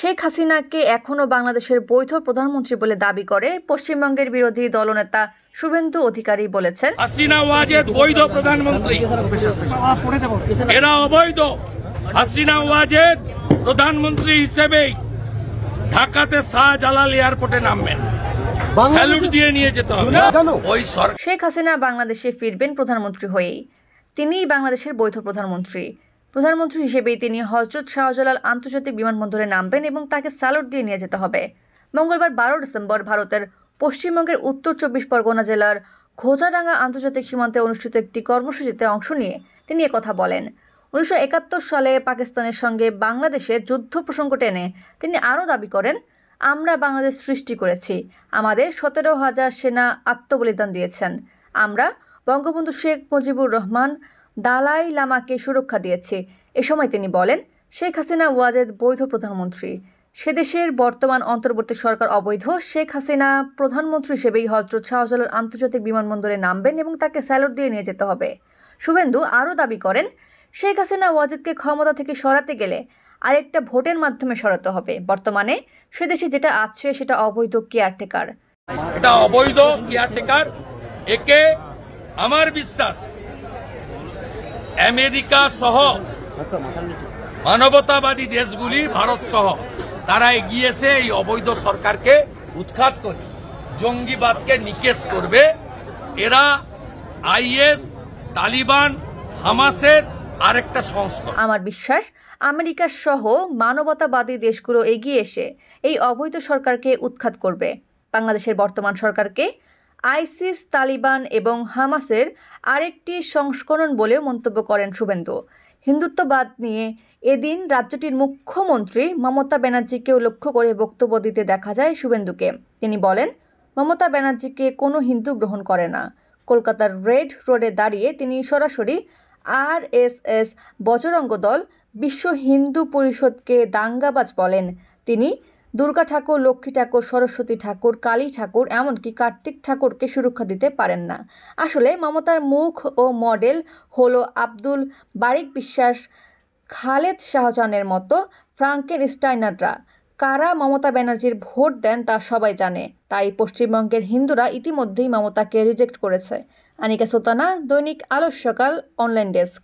শেখ হাসিনাকে এখনো বাংলাদেশের বৈধ প্রধানমন্ত্রী বলে দাবি করে পশ্চিমবঙ্গের বিরোধী দলনেতা শুভেন্দু অধিকারী বলেছেন, হাসিনা ওয়াজেদ বৈধ প্রধানমন্ত্রী, এরা অবৈধ। হাসিনা ওয়াজেদ প্রধানমন্ত্রী হিসেবেই ঢাকাতে শাহজালাল এয়ারপোর্টে নামবেন, স্যালুট দিয়ে নিয়ে যেতে হবে। শেখ হাসিনা বাংলাদেশে ফিরবেন প্রধানমন্ত্রী হয়েই। তিনিই বাংলাদেশের বৈধ প্রধানমন্ত্রী। প্রধানমন্ত্রী হিসেবেই তিনি হযরত শাহজালাল আন্তর্জাতিক বিমানবন্দরে নামবেন এবং তাকে স্যালুট দিয়ে নিয়ে যেতে হবে। মঙ্গলবার 12 ডিসেম্বর ভারতের পশ্চিমবঙ্গের উত্তর 24 পরগনা জেলার ঘোচাডাঙ্গা আন্তর্জাতিক সীমান্তে অনুষ্ঠিত একটি কর্মসূচিতে অংশ নিয়ে তিনি একথা বলেন। 1971 সালে পাকিস্তানের সঙ্গে বাংলাদেশের যুদ্ধ প্রসঙ্গ টেনে তিনি আরও দাবি করেন, আমরা বাংলাদেশ সৃষ্টি করেছি, আমাদের 17,000 সেনা আত্মবলিদান দিয়েছেন, আমরা বঙ্গবন্ধু শেখ মুজিবুর রহমান দালাই লামাকে সুরক্ষা দিয়েছি। এ সময় তিনি বলেন, শেখ হাসিনা ওয়াজেদ বৈধ প্রধানমন্ত্রী, সে দেশের বর্তমান অন্তর্বর্তী সরকার অবৈধ। শেখ হাসিনা প্রধানমন্ত্রী হিসেবেই হযরত শাহজালাল আন্তর্জাতিক বিমানবন্দরে নামবেন এবং তাকে স্যালুট দিয়ে নিয়ে যেতে হবে। শুভেন্দু আরও দাবি করেন, শেখ হাসিনা ওয়াজেদকে ক্ষমতা থেকে সরাতে গেলে আরেকটা ভোটের মাধ্যমে সরাতে হবে। বর্তমানে সে দেশে যেটা আছে সেটা অবৈধ কেয়ারটেকার। এটা অবৈধ কেয়ারটেকার। একে আমার বিশ্বাস আমেরিকা সহ মানবতাবাদী দেশগুলি, ভারত সহ, তারা এগিয়েছে এই অবৈধ সরকারকে উৎখাত করে জঙ্গিবাদকে নিকেশ করবে। এরা আইএস, তালিবান, হামাসের আরেকটা সংস্করণ। আমার বিশ্বাস আমেরিকা সহ মানবতাবাদী দেশগুলো এগিয়ে এসে এই অবৈধ সরকারকে উৎখাত করবে। বাংলাদেশের বর্তমান সরকারকে আইসিস, তালিবান এবং হামাসের আরেকটি সংস্করণ বলেও মন্তব্য করেন শুভেন্দু। হিন্দুত্ববাদ নিয়ে এদিন রাজ্যটির মুখ্যমন্ত্রী মমতা ব্যানার্জিকেও লক্ষ্য করে বক্তব্য দিতে দেখা যায় শুভেন্দুকে। তিনি বলেন, মমতা ব্যানার্জিকে কোনো হিন্দু গ্রহণ করে না। কলকাতার রেড রোডে দাঁড়িয়ে তিনি সরাসরি আরএসএস, বজরঙ্গ দল, বিশ্ব হিন্দু পরিষদকে দাঙ্গাবাজ বলেন। তিনি দুর্গা ঠাকুর, লক্ষ্মী ঠাকুর, সরস্বতী ঠাকুর, কালী ঠাকুর, এমনকি কার্তিক ঠাকুরকে সুরক্ষা দিতে পারেন না। আসলে মমতার মুখ ও মডেল হলো আব্দুল বারিক বিশ্বাস, খালেদ শাহজাহানের মতো ফ্রাঙ্কেনস্টাইনাররা। কারা মমতা ব্যানার্জির ভোট দেন তা সবাই জানে। তাই পশ্চিমবঙ্গের হিন্দুরা ইতিমধ্যেই মমতাকে রিজেক্ট করেছে। আনিকা সুলতানা, দৈনিক আলো সকাল, অনলাইন ডেস্ক।